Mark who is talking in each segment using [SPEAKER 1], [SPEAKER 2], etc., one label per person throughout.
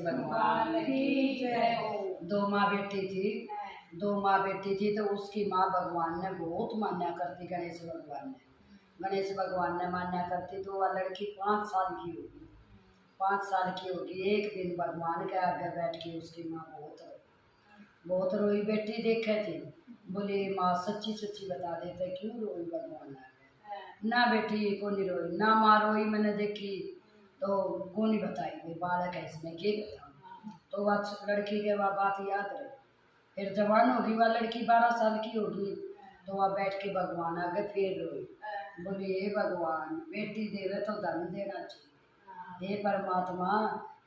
[SPEAKER 1] भगवान की जय। दो माँ बेटी थी तो उसकी माँ भगवान ने बहुत मान्या करती, गणेश भगवान ने मान्या करती। तो वह लड़की 5 साल की होगी, 5 साल की होगी। एक दिन भगवान के आगे बैठ के उसकी माँ बहुत रोई। बेटी देखे थी, बोली माँ सच्ची सच्ची बता देते क्यों रोई भगवान आगे। ना बेटी को नहीं रोई, ना माँ रोई मैंने देखी तो को नहीं बताई, भाई बालक है इसमें के बताऊँ। तो वह लड़की के वह बात याद रही। फिर जवान होगी वह लड़की, 12 साल की होगी, तो वह बैठ के भगवान आगे फिर रोई। बोली हे भगवान, बेटी देवे तो धन देना चाहिए, हे परमात्मा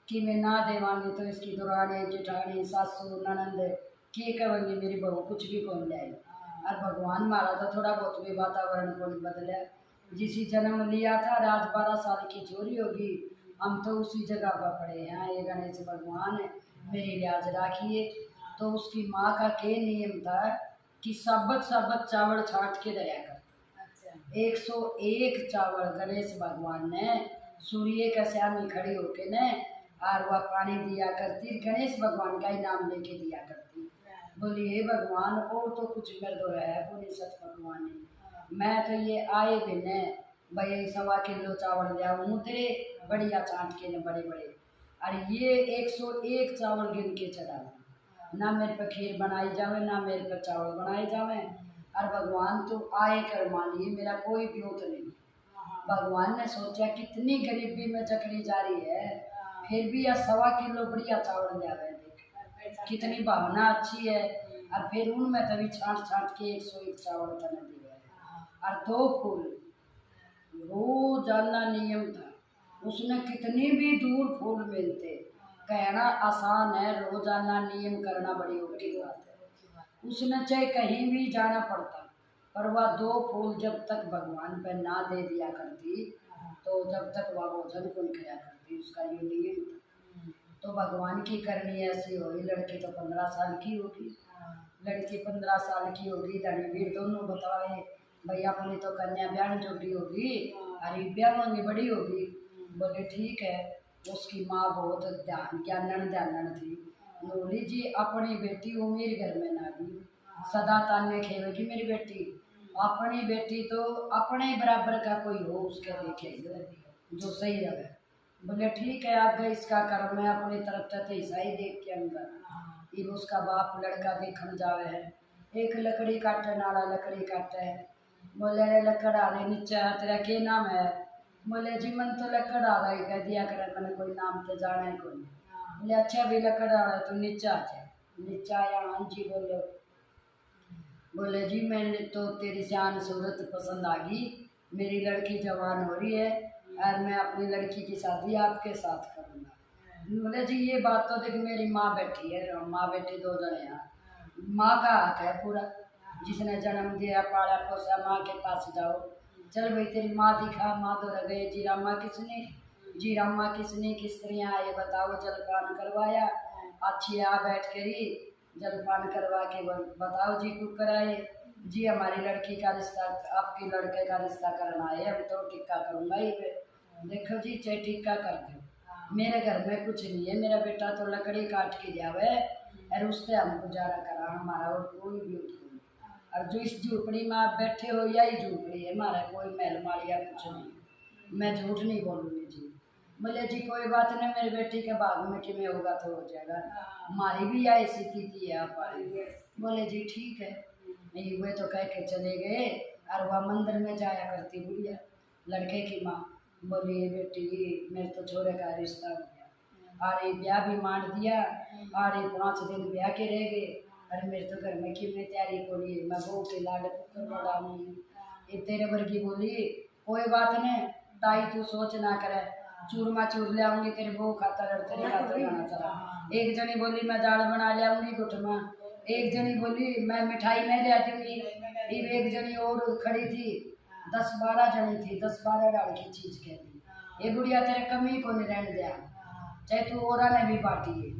[SPEAKER 1] कि मैं ना देवांगी तो इसकी दुरानी जिठानी सासू ननंद की कहेंगी मेरी बहू कुछ भी कौन जाएगी। और भगवान मारा तो थोड़ा बहुत भी वातावरण को नहीं बदला। जिसी जन्म लिया था आज 12 साल की चोरी होगी, हम तो उसी जगह पर पड़े हैं। ये गणेश भगवान मेरी लिहाज राखिए। तो उसकी माँ का के नियम था कि सबक चावल छाट के दया कर। 101 चावल गणेश भगवान ने सूर्य का सामने खड़ी होके ने और वह पानी दिया करती, गणेश भगवान का ही नाम लेके दिया करती। बोली हे भगवान और तो कुछ कर दो है, बोली सच भगवान ने मैं तो ये आए बिने भाई 1.25 किलो चावल लिया मुद्रे बढ़िया छाट के ने बड़े बड़े, और ये 101 चावल गिन के चढ़ा, ना मेरे पर खीर बनाई जावे ना मेरे पर चावल बनाए जावे। और भगवान तो आए कर मानिए मेरा कोई ब्योत नहीं। भगवान ने सोचा कितनी गरीबी में चकरी जा रही है, फिर भी यह 1.25 किलो बढ़िया चावल लिया है, कितनी भावना अच्छी है। और फिर उनमें तभी छाट के 101 चावल तने दिए और 2 फूल रोजाना नियम था। उसने कितनी भी दूर फूल मिलते, कहना आसान है, रोजाना नियम करना बड़ी औखी बात है। उसने चाहे कहीं भी जाना पड़ता, पर वह 2 फूल जब तक भगवान पे ना दे दिया करती तो जब तक वह भोजन को नहीं खाया करती, उसका ये नियम था। तो भगवान की करनी ऐसी होगी। लड़की तो 15 साल की होगी, लड़की 15 साल की होगी, धनीवीर दोनों बताए भाई अपनी तो कन्या ब्याह जोगी होगी अरे ब्याह मांगी बड़ी होगी। बोले ठीक है। उसकी माँ बहुत जानन थी। बोली जी अपनी बेटी वो मेरे घर में ना भी सदा ताने खेवेगी मेरी बेटी, अपनी बेटी तो अपने बराबर का कोई हो उसके देखे जो सही रहे। बोले ठीक है आगे इसका कर्म है, अपनी तरफ से ऐसा ही देख के अंदर। ये उसका बाप लड़का देखने जावे है, एक लकड़ी काटे नाला लकड़ी काटे है। बोले रे लकड़ आ रही नीचे तेरा के नाम है। बोले जी मन तो लकड़ आ रहा है कह दिया करे, मैंने कोई नाम तो जाना है कोई। बोले अच्छा भी लकड़ आ रहा है तो नीचे आ जाए। नीचे आया, हाँ जी बोलो। बोले जी मैंने तो तेरी शान सूरत पसंद आ गई, मेरी लड़की जवान हो रही है और मैं अपनी लड़की की शादी आपके साथ करूँगा। बोले जी ये बात तो देख मेरी माँ बैठी है, माँ बेटी 2 जने हैं, माँ का हक है पूरा, जिसने जन्म दिया पाला पोसा माँ के पास जाओ। चल भाई तेरी माँ दिखा, माँ तो रह गए जी रामा किसने किस तरह आए बताओ। जलपान करवाया, अच्छी आ बैठ करी जलपान करवा के बताओ जी कुक कराए जी हमारी लड़की का रिश्ता, आपके लड़के का रिश्ता करना है, अब तो टिक्का करूँगा ही पे। देखो जी चाहे टिक्का कर दो, मेरे घर में कुछ नहीं है, मेरा बेटा तो लकड़ी काट के जावे और उससे हम गुजारा करा, हमारा और कोई भी नहीं। और जो इस झूपड़ी में आप बैठे हो यही झूपड़ी है, हमारा कोई महल मालिया कुछ नहीं, मैं झूठ नहीं बोलूँगी जी। बोले जी कोई बात नहीं, मेरे बेटी के भाग में किमें होगा तो हो जाएगा, हमारी भी यही स्थिति है आप आए। बोले जी ठीक है। नहीं हुए तो कह के चले गए और वह मंदिर में जाया करती बुढ़िया लड़के की माँ। बोली बेटी मेरे तो छोरे का रिश्ता हो गया, अरे ब्याह भी मान दिया, अरे 5 दिन ब्याह के रह गए, अरे मेरे तो घर में किमें तैयारी कोड़ी है, मैं बहू के लाड कुकर बढ़ाऊंगी। ये तेरे वर्गी बोली कोई बात नहीं ताई तू सोच ना करे, चूरमा चूर ले आऊंगी तेरे बहू खातर और तेरे खातर खाना चला। एक जनी बोली मैं दाल बना ले आऊंगी गुट में, एक जनी बोली मैं मिठाई में ले आऊंगी, एक जनी और खड़ी थी, 10-12 जनी थी, 10-12 डाल की चीज कहती। ये बुढ़िया तेरे कमी को नहीं रहने दिया, चाहे तू और ने भी बांटी है।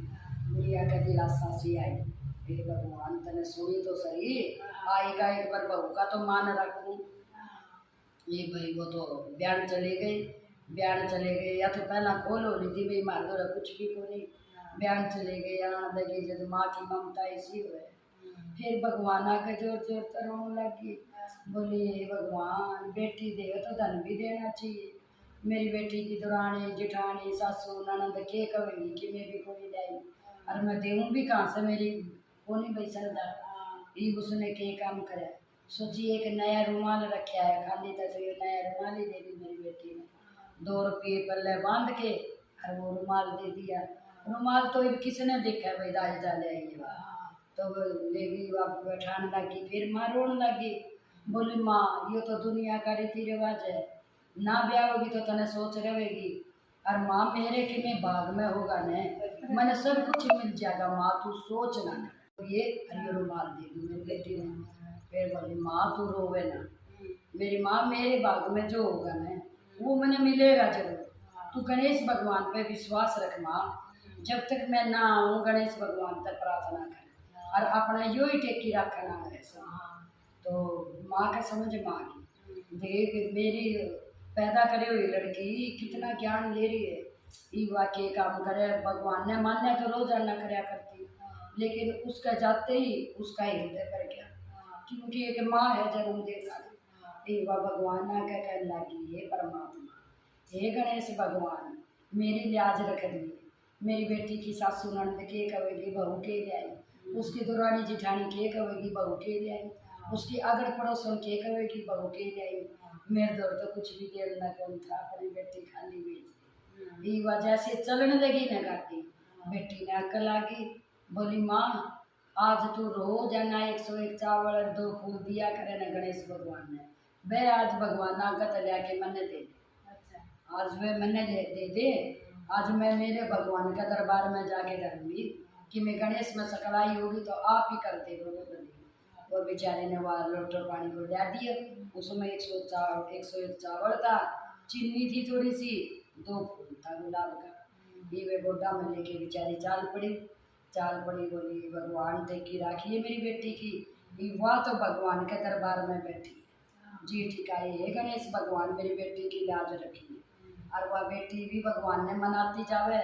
[SPEAKER 1] बुढ़िया का दिलासा सी आई, हे भगवान तने सुनी तो सही, आएगा एक बार बहू का तो मान रखूं। ये भाई वो तो ब्यान चले गए या तो पहला खोल हो रही थी भाई मार दो कुछ भी को नहीं। बयान चले गए आने लगे जब माँ की ममता ऐसी हुए। फिर भगवान आके जोर जोर से रोने लगी, बोली हे भगवान बेटी दे तो धन भी देना चाहिए। मेरी बेटी की दुरानी जिठानी सासू ननद के कहेगी कि मैं भी कोई लाई और मैं देऊँ भी कहाँ से, मेरी को नहीं भाई सरदार। ये उसने के काम करे, सोची एक नया रुमाल रखा है खाली था तो ये नया रुमाल ही दे दी मेरी बेटी ने, 2 रुपये पल्ले बांध के और वो रुमाल दे दिया। रुमाल तो किसने देखा भाई दाज डाले ये तो लेगी आप बैठाने लगी। फिर माँ रोने लगी, बोली माँ ये तो दुनिया का रीति रिवाज है, ना ब्याह होगी तो तने सोच रहेगी और माँ मेरे कि मैं भाग में होगा ने मैंने सब कुछ मिल जाएगा माँ तू सोच ना कर। ये रुमाल दे दी मेरी बेटी ने। फिर बोली माँ तू रोवे ना, मेरी माँ मेरे भाग में जो होगा ना वो मैंने मिलेगा जरूर, तू गणेश भगवान पे विश्वास रख माँ, जब तक मैं ना आऊँ गणेश भगवान तक प्रार्थना कर और अपना यो ही टेकी रखना है। तो माँ का समझ माँ की देख मेरी पैदा करे हुई लड़की कितना ज्ञान ले रही है, ये वाक्य काम करे भगवान ने मान्य तो रोजाना कराया करती, लेकिन उसका जाते ही उसका हृदय कर गया, क्योंकि एक माँ है जन्म देना। वह भगवान ना क्या कहने लगी, हे परमात्मा हे गणेश भगवान मेरी लाज रख दी, मेरी बेटी की सासू नंद के कवेगी बहू के ले आई, उसकी दुरानी जिठानी के कवेगी बहू के ले आई, उसकी अगल पड़ोसन के कवेगी बहू के ले आई। मेरे दौर तो कुछ भी देर न कौन था, अपनी बेटी खाली बेच ये वजह से चलने लगी न गाती। बेटी ने अकल आ गई, बोली माँ आज तू रोज आना 101 चावल और 2 फूल दिया करे न गणेश भगवान ने, वे आज भगवान आगत लिया मन्ने दे दे, आज वे मन्ने दे दे, आज मैं मेरे भगवान के दरबार में जाके धरूंगी कि मैं गणेश में सकलाई होगी तो आप ही कर दे बनी। वो बेचारे ने वह लोटो पानी को लिया दिया, उसमें 101 चावल था, चीनी थी थोड़ी सी, 2 फूल था गुलाब का। ये वे गोड्डा में लेके बेचारी चाल पड़ी, बोली भगवान टेकी राखी है मेरी बेटी की, वह तो भगवान के दरबार में बैठी जी ठिकाई है गणेश भगवान मेरी बेटी की लाज रखी। और वह बेटी भी भगवान ने मनाती जावे,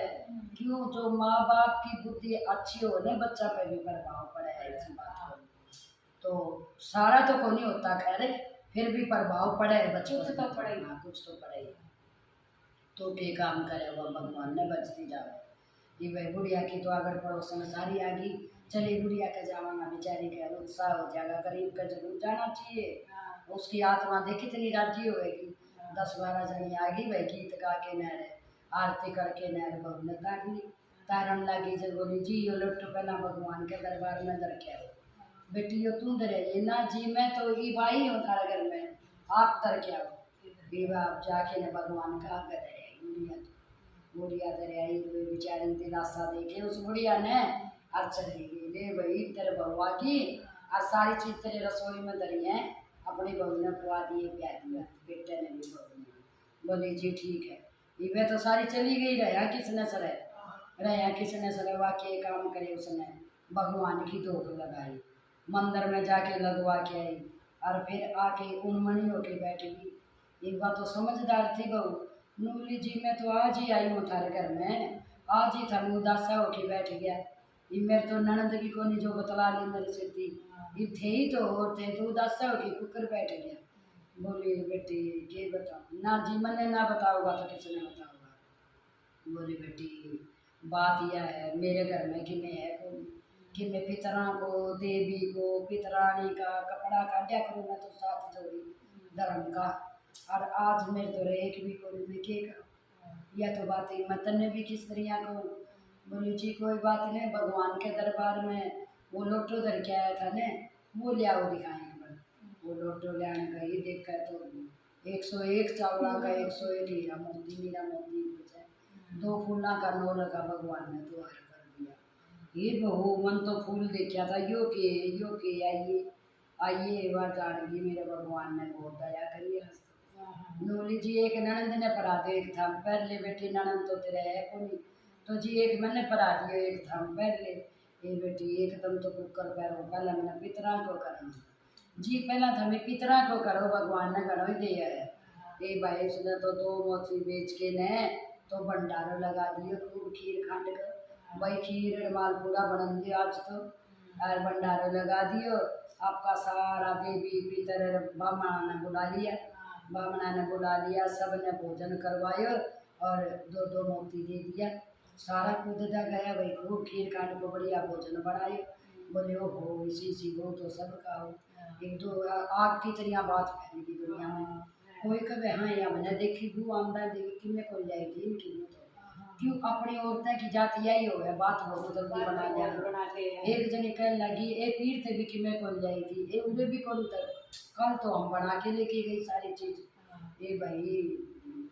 [SPEAKER 1] क्यों जो माँ बाप की बुद्धि अच्छी हो ने बच्चा पे भी प्रभाव पड़े है, ऐसी बात हो तो सारा तो को नहीं होता खैर, फिर भी प्रभाव पड़े बच्चों तो पड़ेगा, कुछ तो पड़ेगा। तो के काम करे वह भगवान ने बचती जावे। ये भाई बुढ़िया की तो अगर पड़ोसन सारी आ गई, चलिए बुढ़िया का जावाना बेचारी का उत्साह हो जाएगा, गरीब का जरूर जाना चाहिए, उसकी आत्मा देख कितनी राजी होगी। 10-12 जनी आ गई भाई गीत गा के नहरे आरती करके नहर बहु ने तार ली, तारन लगी जब बोली जी यो लुट्टो पहला भगवान के दरबार में दर के आओ, बेटी यो तू दरे ये ना जी मैं तो ये भाई हूँ थारे घर में, आप दर के आओ। आप जाके ने भगवान का आगे दरे बुढ़िया दरे आई, बेचारी दिलासा दे के उस बुढ़िया ने और चली गई, ले भाई तेरे बउआ की और सारी चीज तेरे रसोई में दरी है, अपनी बहू ने खुआ दिए प्यार दिया, बेटे ने भी बहू ने बोली जी ठीक है। ये तो सारी चली गई, रहा किसने सरे वाक्य काम करे, उसने भगवान की धोख लगाई, मंदिर में जाके लगवा के आई और फिर आके उन्मनी होके बैठ गई। एक बात तो समझदार थी बहू, नूली जी मैं तो आज ही आई हूँ थारे घर में, आज ही था उदासा होके बैठ गया, ये मेरे तो ननद भी को नहीं जो बतला ली मेरे से थी, ये थे ही तो होते तो उदासा होके कुकर बैठ गया। बोली बेटी ये बताओ ना जी, मैंने ना बताओगा तो किसने बताओगा। बोली बेटी बात यह है मेरे घर में कि मैं है कि मैं पितरा को देवी को पितरानी का कपड़ा काटा करूँ, मैं तो 7 जोड़ी धर्म का, और आज मेरे तो एक भी कोई मैं के करूँ, यह तो बात है मैं तने भी किस तरह को। बोली जी कोई बात नहीं, भगवान के दरबार में वो लोटो धर के आया था ने, वो ले आओ दिखाएं एक बार। वो लोटो ले आने का ये देख कर तो 101 चावला का 101 हीरा मोती मीरा मोती कुछ है, 2 फूला का नौ लगा भगवान ने द्वार कर दिया। ये बहू मन तो फूल देखा था यो के आइए आइए वह जान गई मेरे भगवान ने बहुत दया करी। नूली जी एक ननंद ने परा दो एक थाम पहले बेटी ननंद तो तेरे है कोनी, तो जी एक मैंने परा दियो एक थाम पहले, ये बेटी एकदम तो कुकर पैरो पहले मैंने पितरा को करना जी, पहला था मैं पितरा को करो भगवान ने घड़ो ही दिया है। ये भाई उसने तो 2 मोती बेच के ने तो भंडारो लगा दियो खूब खीर खंड कर, भाई खीर मालपूड़ा बन दिया आज तो, और भंडारे लगा दियो। आपका सारा देवी पितर बामणा ने बुला लिया, बामणा ने बुला लिया, सब ने भोजन करवायो और दो दो मोती दे दिया। सारा कूदता गया भाई, खूब खीर काट को बढ़िया भोजन बनायो। बोले ओ हो इसी सी हो तो सब का हो। एक दो आग की तरह बात फैली थी दुनिया में। कोई कभी हाँ या मैंने देखी बू आमदा देखी कि मैं कोई जाएगी इनकी तो क्यों अपनी औरतें की जाति यही हो है, बात बहुत जल्दी बना लिया। एक जने कहने लगी ए पीर थे भी कि मैं कौन जाएगी ए उन्हें भी कौन तक कल तो हम बना के लेके गई सारी चीज। ए भाई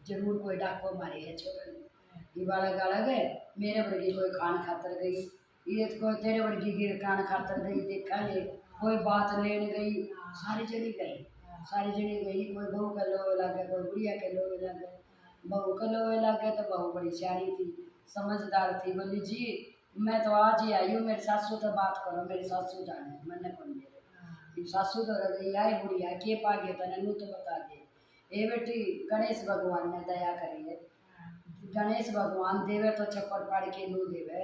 [SPEAKER 1] जरूर कोई डाको मारे है छोटे ये वाला गाला गए मेरे वर्गी कोई खान खातर गई, ये तो कोई तेरे वर्गी की कान खातर गई। देखा ये कोई बात लेने गई, सारी जनी गई, सारी जनी गई। कोई बहू का लोवे लगे, कोई बुढ़िया के लोवे लगे। बहू का लोवे लगे तो बहू बड़ी सियानी थी, समझदार थी। बोली जी मैं तो आज ही आई हूँ, मेरी सासू तो बात करो, मेरी सासू जाने मैंने कौन दे सासू तो रही आई बुढ़िया के पा गया तने नू तो बता दे। ए बेटी गणेश भगवान ने दया करी है, गणेश भगवान देवे तो छप्पर पाड़ के नू देवे।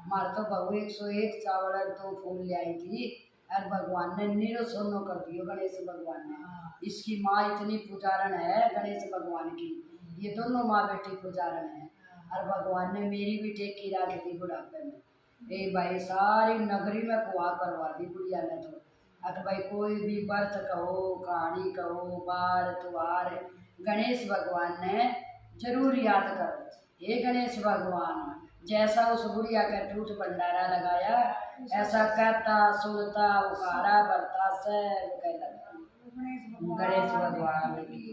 [SPEAKER 1] मार तो बहू 101 चावल और 2 फूल ले आई थी और भगवान ने नीरो सोनो कर दियो गणेश भगवान ने। इसकी माँ इतनी पुजारण है गणेश भगवान की, ये दोनों माँ बेटी पुजारण है। और भगवान ने मेरी भी टेकी रखी थी बुढ़ापे में। ए भाई सारी नगरी में कुआ करवा दी बुढ़िया ने तो। अगर भाई कोई भी व्रत कहो कहानी कहो बार त्योहार गणेश भगवान ने जरूर याद करो। हे गणेश भगवान जैसा उस बुढ़िया का टूट भंडारा लगाया ऐसा कहता सुनता उखाड़ा बरता से गणेश भगवान की